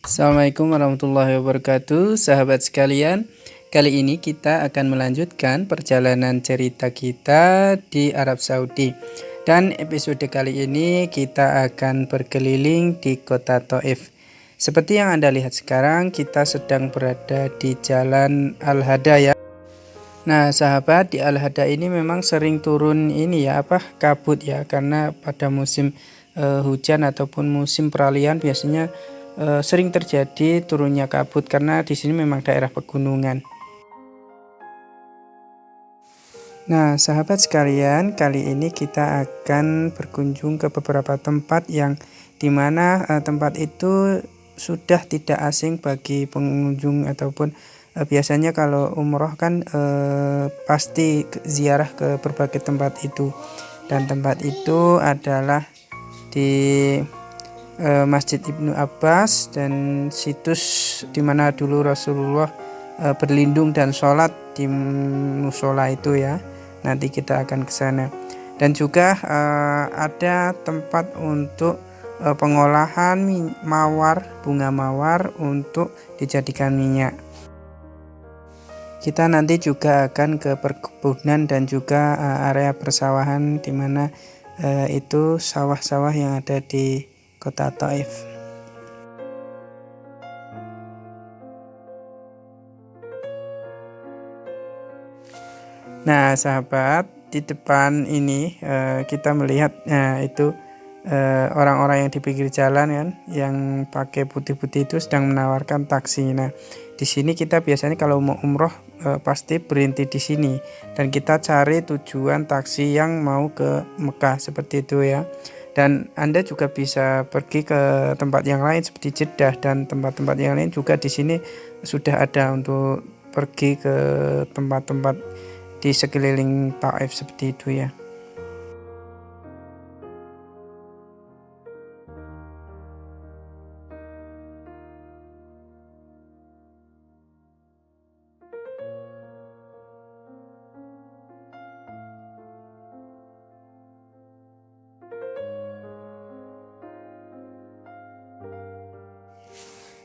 Assalamualaikum warahmatullahi wabarakatuh, sahabat sekalian. Kali ini kita akan melanjutkan perjalanan cerita kita di Arab Saudi. Dan episode kali ini kita akan berkeliling di kota Thaif. Seperti yang Anda lihat sekarang, kita sedang berada di Jalan Al-Hada ya. Nah, sahabat, di Al-Hada ini memang sering turun kabut ya, karena pada musim hujan ataupun musim peralihan biasanya sering terjadi turunnya kabut karena di sini memang daerah pegunungan. Nah, sahabat sekalian, kali ini kita akan berkunjung ke beberapa tempat yang dimana tempat itu sudah tidak asing bagi pengunjung ataupun biasanya kalau umroh kan pasti ziarah ke berbagai tempat itu, dan tempat itu adalah di Masjid Ibnu Abbas dan situs di mana dulu Rasulullah berlindung dan sholat di musola itu ya. Nanti kita akan ke sana. Dan juga ada tempat untuk pengolahan mawar, bunga mawar untuk dijadikan minyak. Kita nanti juga akan ke perkebunan dan juga area persawahan di mana itu sawah-sawah yang ada di kota Thaif. Nah, sahabat, di depan ini kita melihat itu orang-orang yang di pinggir jalan kan, yang pakai putih-putih itu sedang menawarkan taksi. Nah, di sini kita biasanya kalau mau umroh pasti berhenti di sini dan kita cari tujuan taksi yang mau ke Mekah seperti itu ya. Dan Anda juga bisa pergi ke tempat yang lain seperti Jeddah dan tempat-tempat yang lain juga di sini sudah ada untuk pergi ke tempat-tempat di sekeliling Thaif seperti itu ya.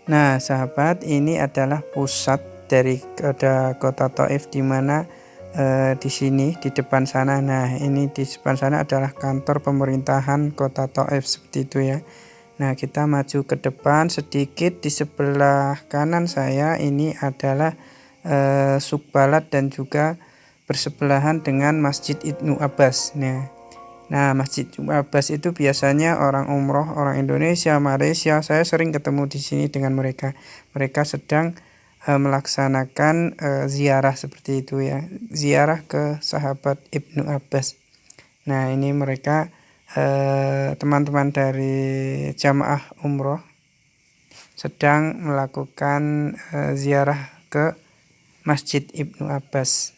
Nah, sahabat, ini adalah pusat dari kota Thaif di mana di sini di depan sana. Nah, ini di depan sana adalah kantor pemerintahan kota Thaif seperti itu ya. Nah, kita maju ke depan sedikit, di sebelah kanan saya ini adalah Suq Balad dan juga bersebelahan dengan Masjid Ibnu Abbas. Nah, Masjid Ibnu Abbas itu biasanya orang umroh, orang Indonesia, Malaysia, saya sering ketemu di sini dengan mereka. Mereka sedang melaksanakan ziarah seperti itu ya, ziarah ke sahabat Ibnu Abbas. Nah, ini mereka teman-teman dari jamaah umroh sedang melakukan ziarah ke Masjid Ibnu Abbas.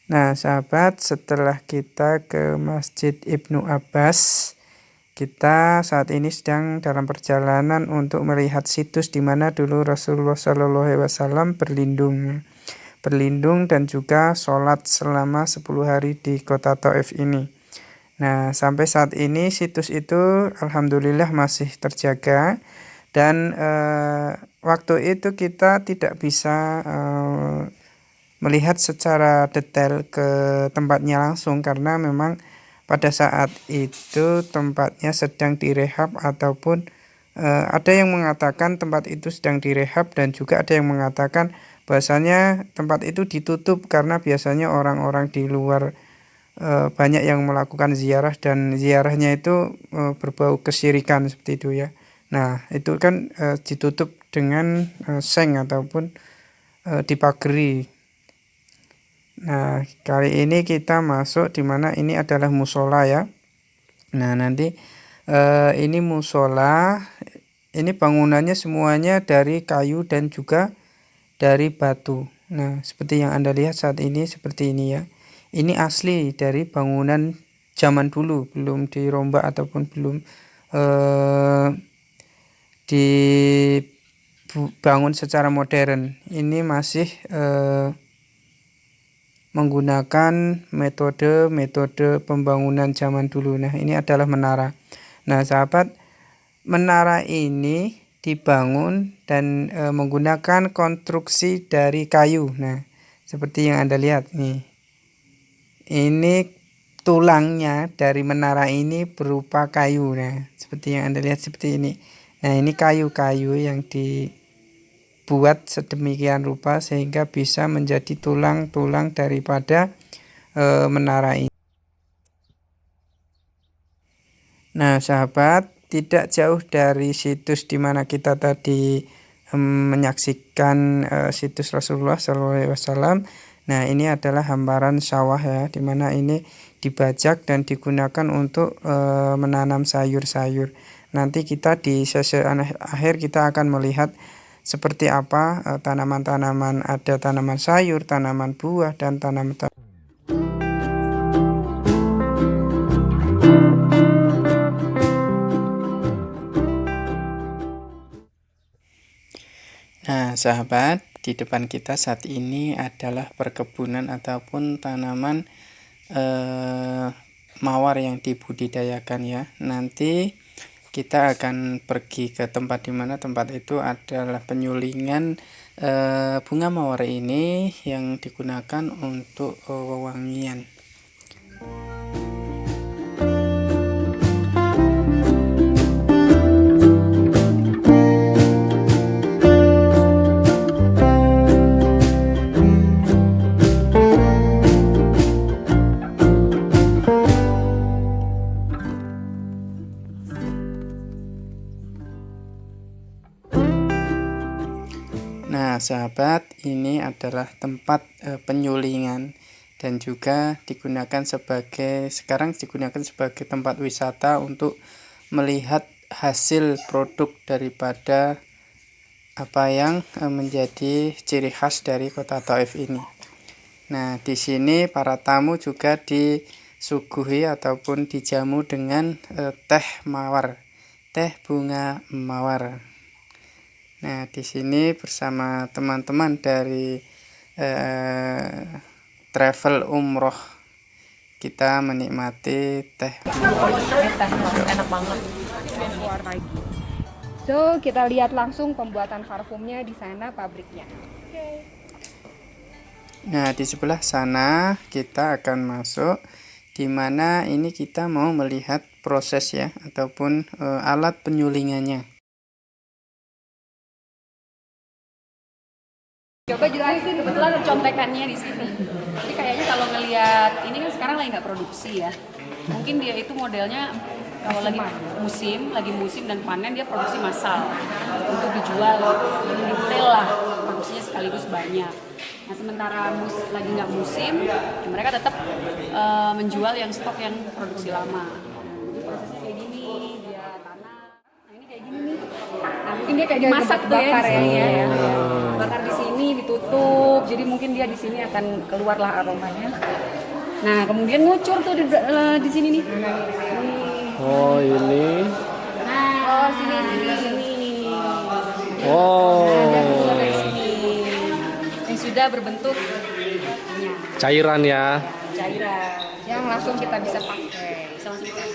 Nah, sahabat, setelah kita ke Masjid Ibnu Abbas, kita saat ini sedang dalam perjalanan untuk melihat situs di mana dulu Rasulullah SAW berlindung dan juga sholat selama 10 hari di kota Thaif ini. Nah, sampai saat ini situs itu alhamdulillah masih terjaga, dan waktu itu kita tidak bisa melihat secara detail ke tempatnya langsung karena memang pada saat itu tempatnya sedang direhab ataupun ada yang mengatakan tempat itu sedang direhab dan juga ada yang mengatakan bahwasanya tempat itu ditutup karena biasanya orang-orang di luar banyak yang melakukan ziarah dan ziarahnya itu berbau kesyirikan seperti itu ya. Nah, itu kan ditutup dengan seng ataupun dipagari. Nah, kali ini kita masuk di mana ini adalah musola ya. Nah, nanti ini musola, ini bangunannya semuanya dari kayu dan juga dari batu. Nah, seperti yang Anda lihat saat ini seperti ini ya. Ini asli dari bangunan zaman dulu, belum dirombak ataupun belum dibangun secara modern. Ini masih menggunakan metode pembangunan zaman dulu. Nah, ini adalah menara. Nah, sahabat, menara ini dibangun dan menggunakan konstruksi dari kayu. Nah, seperti yang Anda lihat nih. Ini tulangnya dari menara ini berupa kayu. Nah, seperti yang Anda lihat seperti ini. Nah, ini kayu-kayu yang dibuat sedemikian rupa sehingga bisa menjadi tulang-tulang daripada menara ini. Nah, sahabat, tidak jauh dari situs di mana kita tadi menyaksikan situs Rasulullah SAW. Nah, ini adalah hamparan sawah ya, di mana ini dibajak dan digunakan untuk menanam sayur-sayur. Nanti kita di sesi akhir kita akan melihat seperti apa tanaman-tanaman, ada tanaman sayur, tanaman buah, dan tanaman. Nah, sahabat, di depan kita saat ini adalah perkebunan ataupun tanaman mawar yang dibudidayakan ya. Nanti kita akan pergi ke tempat di mana tempat itu adalah penyulingan bunga mawar ini yang digunakan untuk wewangian. Nah, sahabat, ini adalah tempat penyulingan dan juga sekarang digunakan sebagai tempat wisata untuk melihat hasil produk daripada apa yang menjadi ciri khas dari kota Thaif ini. Nah, di sini para tamu juga disuguhi ataupun dijamu dengan teh mawar, teh bunga mawar. Nah, di sini bersama teman-teman dari travel umroh kita menikmati teh. Enak banget. So, kita lihat langsung pembuatan parfumnya di sana, pabriknya. Nah, di sebelah sana kita akan masuk, di mana ini kita mau melihat proses ya ataupun alat penyulingannya. Coba jelasin, kebetulan contekannya di sini. Jadi kayaknya kalau ngelihat ini kan sekarang lagi nggak produksi ya. Mungkin dia itu modelnya kalau lagi musim dan panen dia produksi massal untuk dijual retail lah, produksinya sekaligus banyak. Nah, sementara lagi nggak musim, ya mereka tetap menjual yang stok yang produksi lama. Jadi prosesnya kayak gini, dia tanam. Nah, ini kayak gini nih. Nah, mungkin dia kayak dimasak tuh ya di sini ya. Bakar di sini, ditutup. Jadi mungkin dia di sini akan keluarlah aromanya. Nah, kemudian ngucur tuh di sini nih. Oh, ini. Nah, sini. Oh. Nah, dia keluar dari sini. Yang sudah berbentuk Cairan ya. cairan yang langsung kita bisa pakai. Bisa langsung pakai.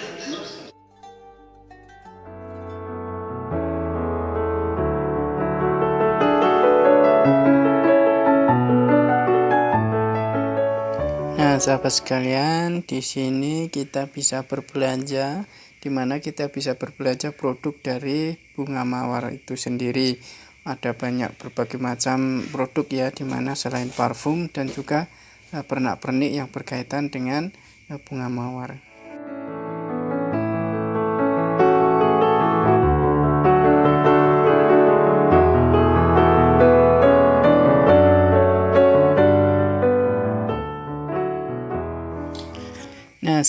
Nah, sahabat sekalian, di sini kita bisa berbelanja, di mana kita bisa berbelanja produk dari bunga mawar itu sendiri. Ada banyak berbagai macam produk ya, di mana selain parfum dan juga pernak-pernik yang berkaitan dengan bunga mawar.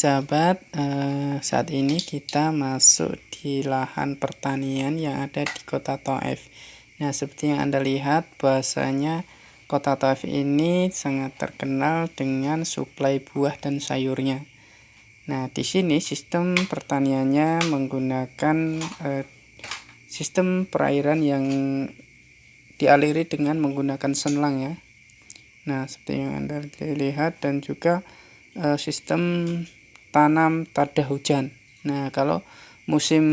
sahabat, saat ini kita masuk di lahan pertanian yang ada di kota Thaif. Nah, seperti yang Anda lihat, bahwasanya kota Thaif ini sangat terkenal dengan suplai buah dan sayurnya. Nah, di sini sistem pertaniannya menggunakan sistem perairan yang dialiri dengan menggunakan selang ya. Nah, seperti yang Anda lihat, dan juga sistem tanam tada hujan. Nah, kalau musim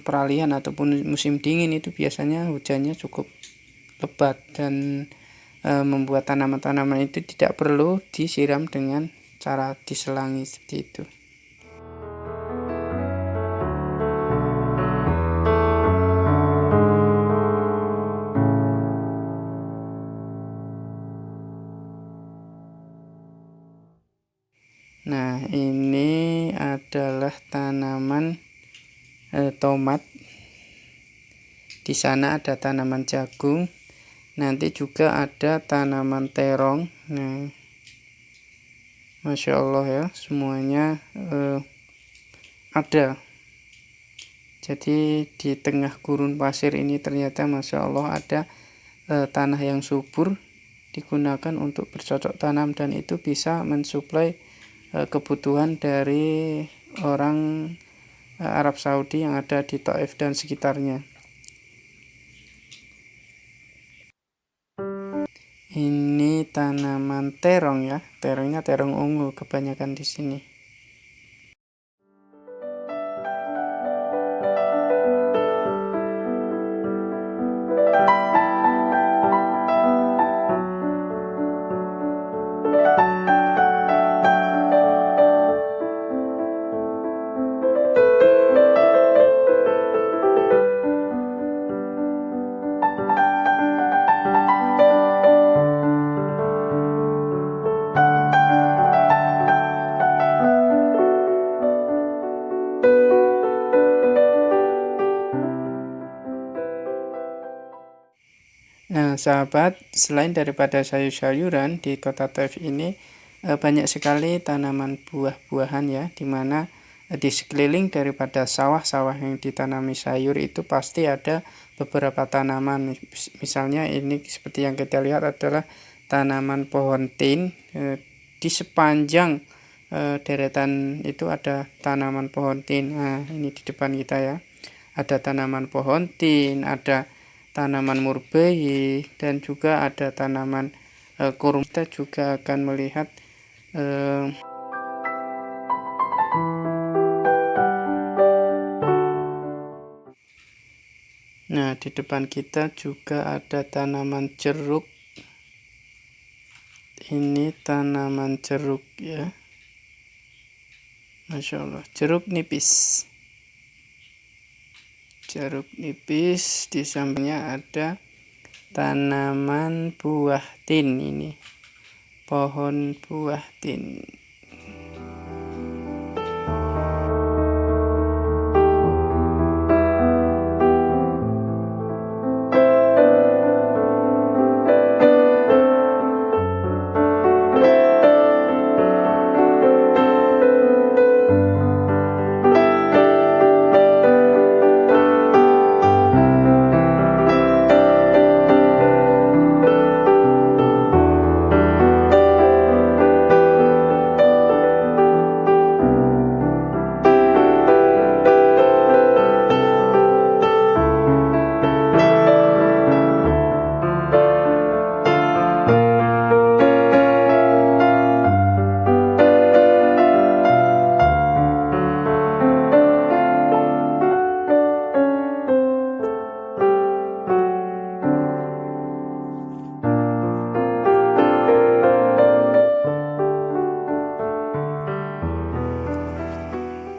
peralihan ataupun musim dingin itu biasanya hujannya cukup lebat dan membuat tanaman-tanaman itu tidak perlu disiram dengan cara diselangi seperti itu. Nah, ini adalah tanaman tomat. Di sana ada tanaman jagung. Nanti juga ada tanaman terong. Nah, Masya Allah ya, semuanya ada. Jadi di tengah gurun pasir ini ternyata Masya Allah ada tanah yang subur digunakan untuk bercocok tanam, dan itu bisa mensuplai kebutuhan dari orang Arab Saudi yang ada di Thaif dan sekitarnya. Ini tanaman terong ya, terongnya terong ungu kebanyakan di sini. Nah, sahabat, selain daripada sayur-sayuran di kota Thaif ini banyak sekali tanaman buah-buahan ya, dimana di sekeliling daripada sawah-sawah yang ditanami sayur itu pasti ada beberapa tanaman. Misalnya ini seperti yang kita lihat adalah tanaman pohon tin. Di sepanjang deretan itu ada tanaman pohon tin. Nah, ini di depan kita ya, ada tanaman pohon tin, ada tanaman murbei, dan juga ada tanaman kurma. Kita juga akan melihat nah, di depan kita juga ada tanaman jeruk. Ini tanaman jeruk ya, Masya Allah, jeruk nipis. Jeruk nipis. Di sampingnya ada tanaman buah tin, ini pohon buah tin.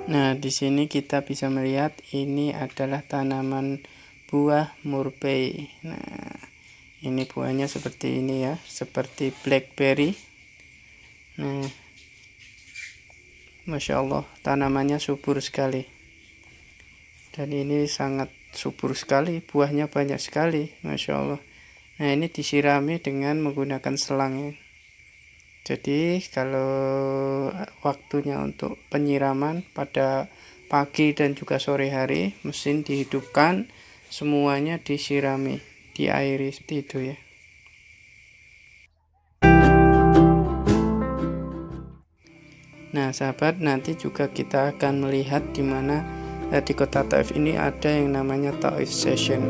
Nah, di sini kita bisa melihat ini adalah tanaman buah murbei. Nah, ini buahnya seperti ini ya, seperti blackberry. Nah, Masya Allah, tanamannya subur sekali. Dan ini sangat subur sekali, buahnya banyak sekali, Masya Allah. Nah, ini disirami dengan menggunakan selang ya. Jadi kalau waktunya untuk penyiraman pada pagi dan juga sore hari, mesin dihidupkan, semuanya disirami, diairi seperti itu ya. Nah sahabat, nanti juga kita akan melihat di mana di kota Taif ini ada yang namanya Taif Session.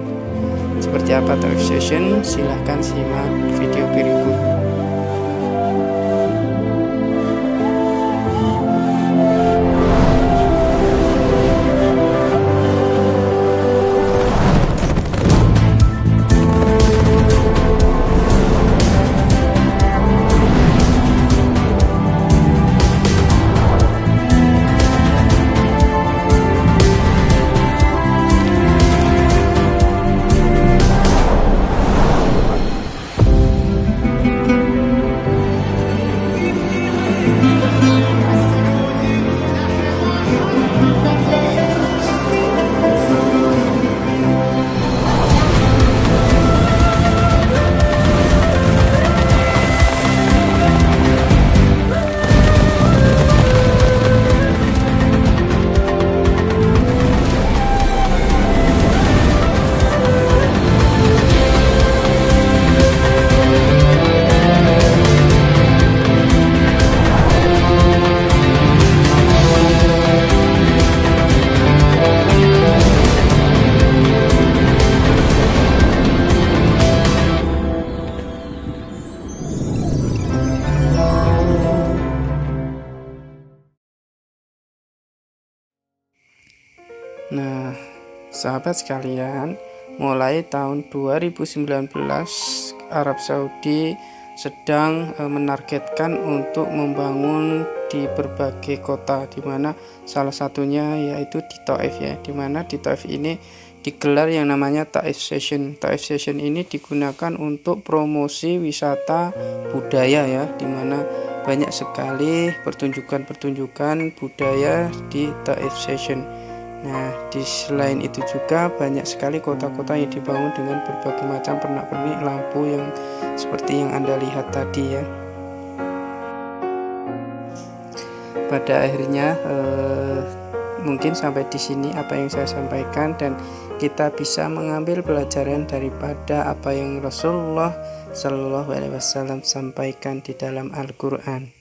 Seperti apa Taif Session? Silahkan simak video berikut. Nah, sahabat sekalian, mulai tahun 2019 Arab Saudi sedang menargetkan untuk membangun di berbagai kota, di mana salah satunya yaitu di Taif ya, di mana di Taif ini digelar yang namanya Taif Session. Taif Session ini digunakan untuk promosi wisata budaya ya, di mana banyak sekali pertunjukan-pertunjukan budaya di Taif Session. Nah, selain itu juga banyak sekali kota-kota yang dibangun dengan berbagai macam pernak-pernik lampu yang seperti yang Anda lihat tadi ya. Pada akhirnya mungkin sampai di sini apa yang saya sampaikan, dan kita bisa mengambil pelajaran daripada apa yang Rasulullah Shallallahu Alaihi Wasallam sampaikan di dalam Al-Quran.